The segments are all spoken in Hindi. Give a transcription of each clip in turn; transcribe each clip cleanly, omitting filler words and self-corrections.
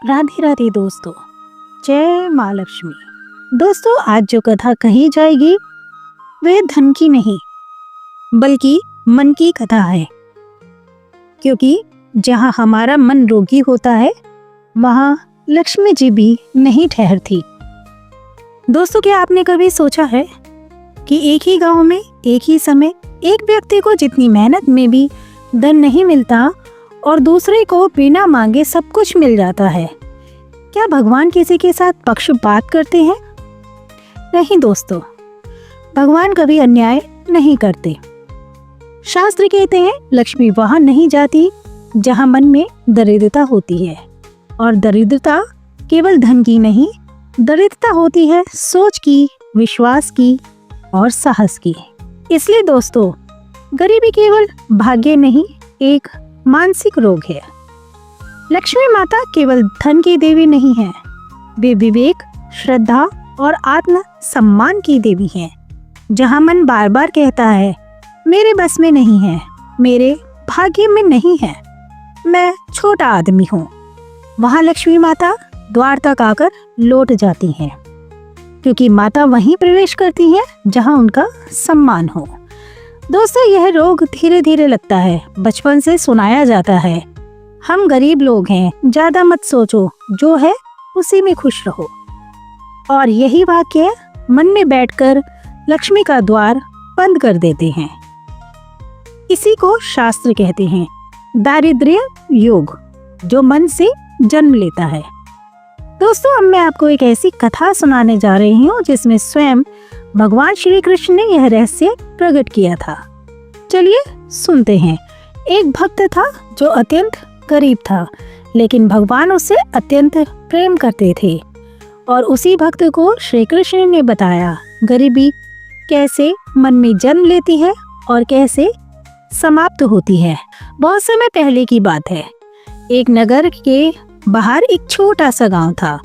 राधे राधे दोस्तों, जय माँ लक्ष्मी। दोस्तों, आज जो कथा कही जाएगी वह धन की नहीं बल्कि मन की कथा है, क्योंकि जहाँ हमारा मन रोगी होता है वहाँ लक्ष्मी जी भी नहीं ठहरती। दोस्तों, क्या आपने कभी सोचा है कि एक ही गांव में एक ही समय एक व्यक्ति को जितनी मेहनत में भी धन नहीं मिलता और दूसरे को बिना मांगे सब कुछ मिल जाता है? क्या भगवान किसी के साथ पक्षपात करते हैं? नहीं दोस्तों, भगवान कभी अन्याय नहीं करते। शास्त्र कहते हैं लक्ष्मी वहां नहीं जाती जहां मन में दरिद्रता होती है, और दरिद्रता केवल धन की नहीं, दरिद्रता होती है सोच की, विश्वास की और साहस की। इसलिए दोस्तों, गरीबी केवल भाग्य नहीं, एक मानसिक रोग है। लक्ष्मी माता केवल धन की देवी नहीं है, वे विवेक, श्रद्धा और आत्म सम्मान की देवी हैं। जहाँ मन बार बार कहता है मेरे बस में नहीं है, मेरे भाग्य में नहीं है, मैं छोटा आदमी हूँ, वहाँ लक्ष्मी माता द्वार तक आकर लौट जाती हैं, क्योंकि माता वहीं प्रवेश करती है जहाँ उनका सम्मान हो। दोस्तों, यह रोग धीरे धीरे लगता है। बचपन से सुनाया जाता है हम गरीब लोग हैं, ज्यादा मत सोचो, जो है उसी में खुश रहो। और यही वाक्य मन में बैठकर लक्ष्मी का द्वार बंद कर देते हैं। इसी को शास्त्र कहते हैं दारिद्र्य योग, जो मन से जन्म लेता है। दोस्तों, अब मैं आपको एक ऐसी कथा सुनाने जा रही हूँ जिसमें स्वयं भगवान श्री कृष्ण ने यह रहस्य प्रकट किया था। चलिए सुनते हैं। एक भक्त था जो अत्यंत गरीब था, लेकिन भगवान उससे अत्यंत प्रेम करते थे। और उसी भक्त को श्री कृष्ण ने बताया गरीबी कैसे मन में जन्म लेती है और कैसे समाप्त होती है। बहुत समय पहले की बात है। एक नगर के बाहर एक छोटा सा गांव था।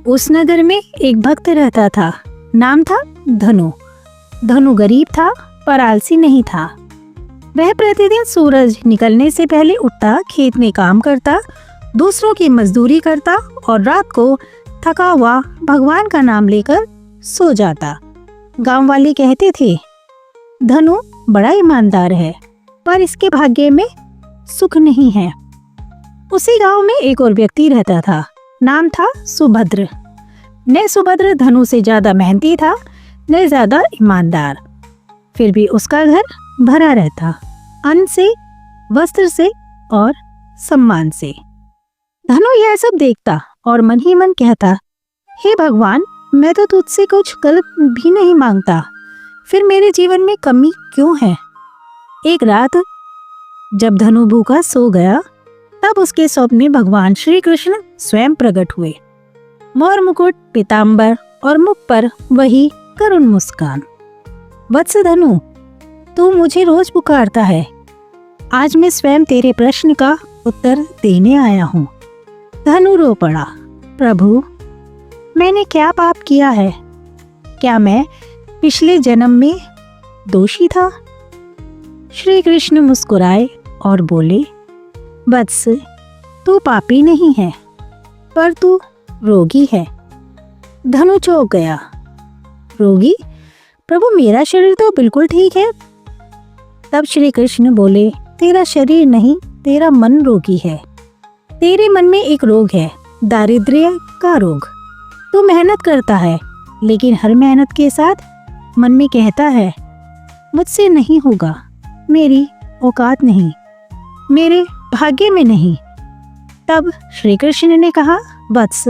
उस नगर में एक भक्त रहता था, नाम था धनु। धनु गरीब था पर आलसी नहीं था। वह प्रतिदिन सूरज निकलने से पहले उठता, खेत में काम करता, दूसरों की मजदूरी करता और रात को थका हुआ भगवान का नाम लेकर सो जाता। गांव वाले कहते थे धनु बड़ा ईमानदार है, पर इसके भाग्य में सुख नहीं है। उसी गांव में एक और व्यक्ति रहता था, नाम था सुभद्र। न सुभद्र धनु से ज्यादा मेहनती था, न ज्यादा ईमानदार, फिर भी उसका घर भरा रहता, अन्न से, वस्त्र से और सम्मान से। धनु यह सब देखता और मन ही मन कहता, हे भगवान, मैं तो तुझसे कुछ गलत भी नहीं मांगता, फिर मेरे जीवन में कमी क्यों है? एक रात जब धनु भूखा सो गया, तब उसके स्वप्न में भगवान श्री कृष्ण स्वयं प्रकट हुए। मोर मुकुट, पीताम्बर और मुख पर वही करुण मुस्कान। वत्स धनु, तू मुझे रोज पुकारता है, आज मैं स्वयं तेरे प्रश्न का उत्तर देने आया हूँ। धनु रो पड़ा, प्रभु, मैंने क्या पाप किया है? क्या मैं पिछले जन्म में दोषी था? श्री कृष्ण मुस्कुराए और बोले, वत्स, तू पापी नहीं है, पर तू रोगी है। धनु चौंक गया, रोगी? प्रभु, मेरा शरीर तो बिल्कुल ठीक है। तब श्री कृष्ण बोले, तेरा शरीर नहीं, तेरा मन रोगी है। तेरे मन में एक रोग है, दारिद्र्य का रोग। तू मेहनत करता है, लेकिन हर मेहनत के साथ मन में कहता है मुझसे नहीं होगा, मेरी औकात नहीं, मेरे भाग्य में नहीं। तब श्री कृष्ण ने कहा, वत्स,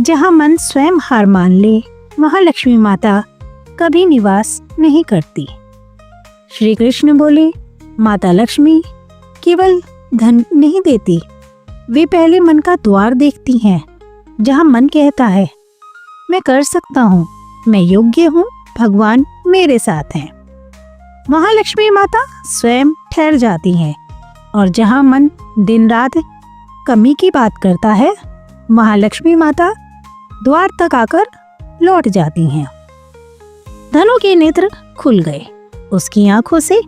जहाँ मन स्वयं हार मान ले, वहाँ लक्ष्मी माता कभी निवास नहीं करती। श्री कृष्ण बोले, माता लक्ष्मी केवल धन नहीं देती, वे पहले मन का द्वार देखती हैं। जहाँ मन कहता है मैं कर सकता हूँ, मैं योग्य हूँ, भगवान मेरे साथ हैं, वहाँ लक्ष्मी माता स्वयं ठहर जाती हैं। और जहाँ मन दिन रात कमी की बात करता है, वहाँ लक्ष्मी माता द्वार तक आकर लौट जाती हैं। धनु के नेत्र खुल गए, उसकी आंखों से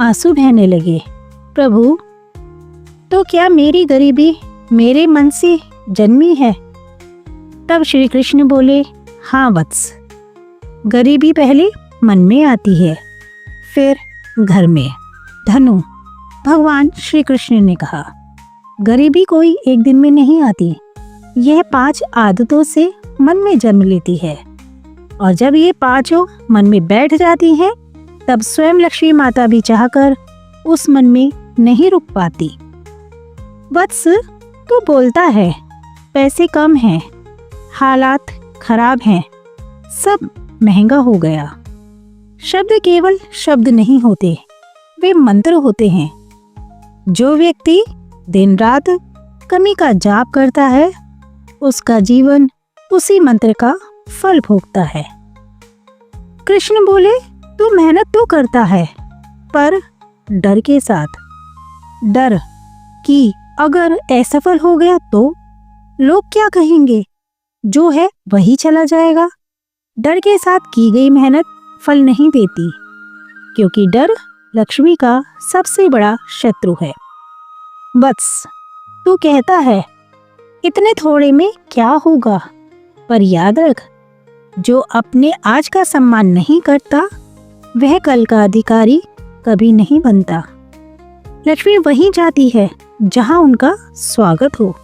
आंसू बहने लगे। प्रभु, तो क्या मेरी गरीबी मेरे मन से जन्मी है? तब श्री कृष्ण बोले, हाँ वत्स, गरीबी पहले मन में आती है, फिर घर में। धनु, भगवान श्री कृष्ण ने कहा, गरीबी कोई एक दिन में नहीं आती, यह 5 आदतों से मन में जन्म लेती है, और जब ये 5 मन में बैठ जाती हैं, तब स्वयं लक्ष्मी माता भी चाहकर उस मन में नहीं रुक पाती। वत्स, तू बोलता है पैसे कम हैं, हालात खराब हैं, सब महंगा हो गया। शब्द केवल शब्द नहीं होते, वे मंत्र होते हैं। जो व्यक्ति दिन रात कमी का जाप करता है, उसका जीवन उसी मंत्र का फल भोगता है। कृष्ण बोले, तू मेहनत तो करता है, पर डर के साथ। डर कि अगर असफल हो गया तो लोग क्या कहेंगे, जो है वही चला जाएगा। डर के साथ की गई मेहनत फल नहीं देती, क्योंकि डर लक्ष्मी का सबसे बड़ा शत्रु है। वत्स, तू कहता है इतने थोड़े में क्या होगा, पर याद रख, जो अपने आज का सम्मान नहीं करता, वह कल का अधिकारी कभी नहीं बनता। लक्ष्मी वहीं जाती है जहां उनका स्वागत हो।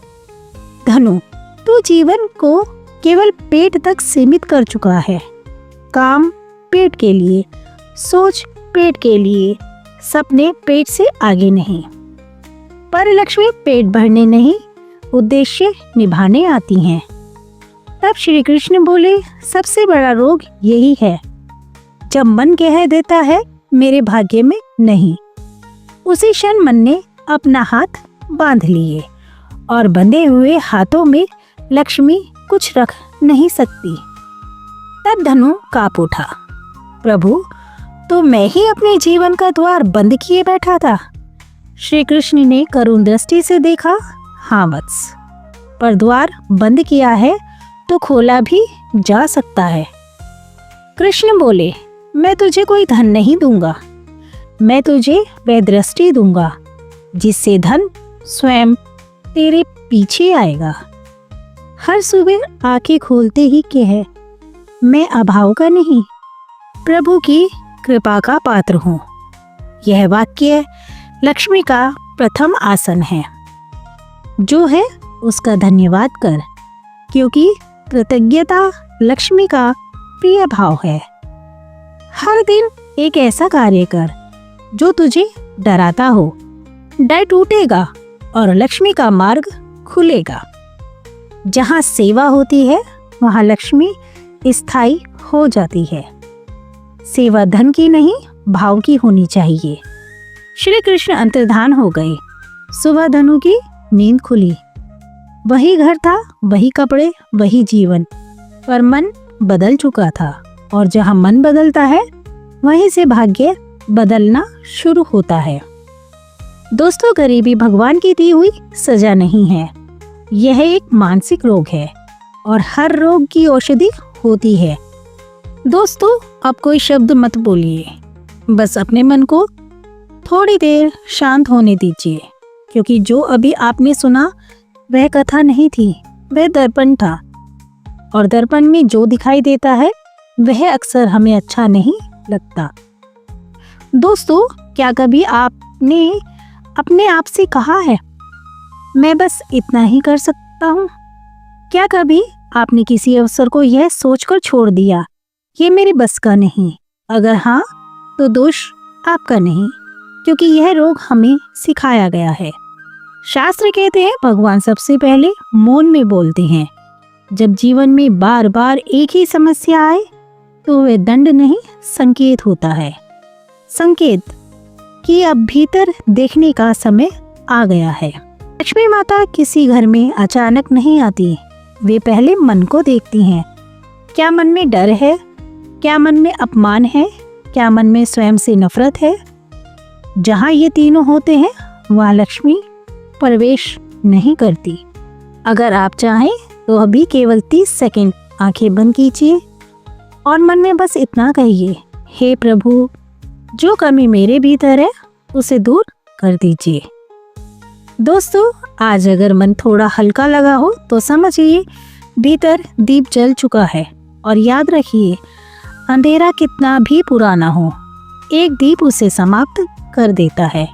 धनु, तू जीवन को केवल पेट तक सीमित कर चुका है। काम पेट के लिए, सोच पेट के लिए, सपने पेट से आगे नहीं। पर लक्ष्मी पेट भरने नहीं, उद्देश्य निभाने आती हैं। तब श्री कृष्ण बोले, सबसे बड़ा रोग यही है, जब मन कह देता है मेरे भाग्य में नहीं, उसी क्षण मन ने अपना हाथ बांध लिए, और बंधे हुए हाथों में लक्ष्मी कुछ रख नहीं सकती। तब धनु कांप उठा, प्रभु, तो मैं ही अपने जीवन का द्वार बंद किए बैठा था। श्री कृष्ण ने करुण दृष्टि से देखा, हाँ वत्स, पर द्वार बंद किया है तो खोला भी जा सकता है। कृष्ण बोले, मैं तुझे कोई धन नहीं दूंगा, मैं तुझे वह दृष्टि दूंगा जिससे धन स्वयं तेरे पीछे आएगा। हर सुबह आंखें खोलते ही कह, मैं अभाव का नहीं, प्रभु की कृपा का पात्र हूँ। यह वाक्य लक्ष्मी का प्रथम आसन है। जो है उसका धन्यवाद कर, क्योंकि कृतज्ञता लक्ष्मी का प्रिय भाव है। हर दिन एक ऐसा कार्य कर जो तुझे डराता हो, डर टूटेगा और लक्ष्मी का मार्ग खुलेगा। जहाँ सेवा होती है वहाँ लक्ष्मी स्थायी हो जाती है। सेवा धन की नहीं, भाव की होनी चाहिए। श्री कृष्ण अंतर्धान हो गए। सुबह धनु की नींद खुली। वही घर था, वही कपड़े, वही जीवन, पर मन बदल चुका था, और जहाँ मन बदलता है वहीं से भाग्य बदलना शुरू होता है। दोस्तों, गरीबी भगवान की दी हुई सजा नहीं है, यह एक मानसिक रोग है, और हर रोग की औषधि होती है। दोस्तों, अब कोई शब्द मत बोलिए, बस अपने मन को थोड़ी देर शांत होने दीजिए, क्योंकि जो अभी आपने सुना वह कथा नहीं थी, वह दर्पण था, और दर्पण में जो दिखाई देता है वह अक्सर हमें अच्छा नहीं लगता। दोस्तों, क्या कभी आपने अपने आप से कहा है, मैं बस इतना ही कर सकता हूँ? क्या कभी आपने किसी अवसर को यह सोचकर छोड़ दिया, ये मेरे बस का नहीं? अगर हाँ, तो दोष आपका नहीं, क्योंकि यह रोग हमें सिखाया गया है। शास्त्र कहते हैं भगवान सबसे पहले मौन में बोलते हैं। जब जीवन में बार बार एक ही समस्या आए तो वह दंड नहीं, संकेत होता है। संकेत कि अब भीतर देखने का समय आ गया है। लक्ष्मी माता किसी घर में अचानक नहीं आती, वे पहले मन को देखती हैं। क्या मन में डर है? क्या मन में अपमान है? क्या मन में स्वयं से नफरत है? जहाँ ये तीनों होते हैं वहाँ लक्ष्मी प्रवेश नहीं करती। अगर आप चाहें तो अभी केवल 30 सेकंड आंखें बंद कीजिए और मन में बस इतना कहिए, हे प्रभु, जो कमी मेरे भीतर है उसे दूर कर दीजिए। दोस्तों, आज अगर मन थोड़ा हल्का लगा हो तो समझिए भीतर दीप जल चुका है। और याद रखिए, अंधेरा कितना भी पुराना हो, एक दीप उसे समाप्त कर देता है।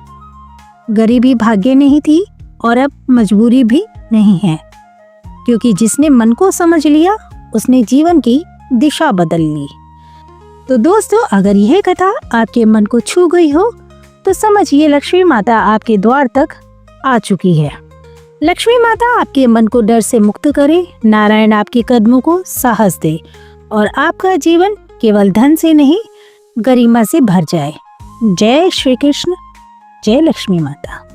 गरीबी भाग्य नहीं थी और अब मजबूरी भी नहीं है, क्योंकि जिसने मन को समझ लिया उसने जीवन की दिशा बदल ली। तो दोस्तों, अगर यह कथा आपके मन को छू गई हो तो समझिए लक्ष्मी माता आपके द्वार तक आ चुकी है। लक्ष्मी माता आपके मन को डर से मुक्त करे, नारायण आपके कदमों को साहस दे और आपका जीवन केवल धन से नहीं, गरिमा से भर जाए। जय श्री कृष्ण, जय लक्ष्मी माता।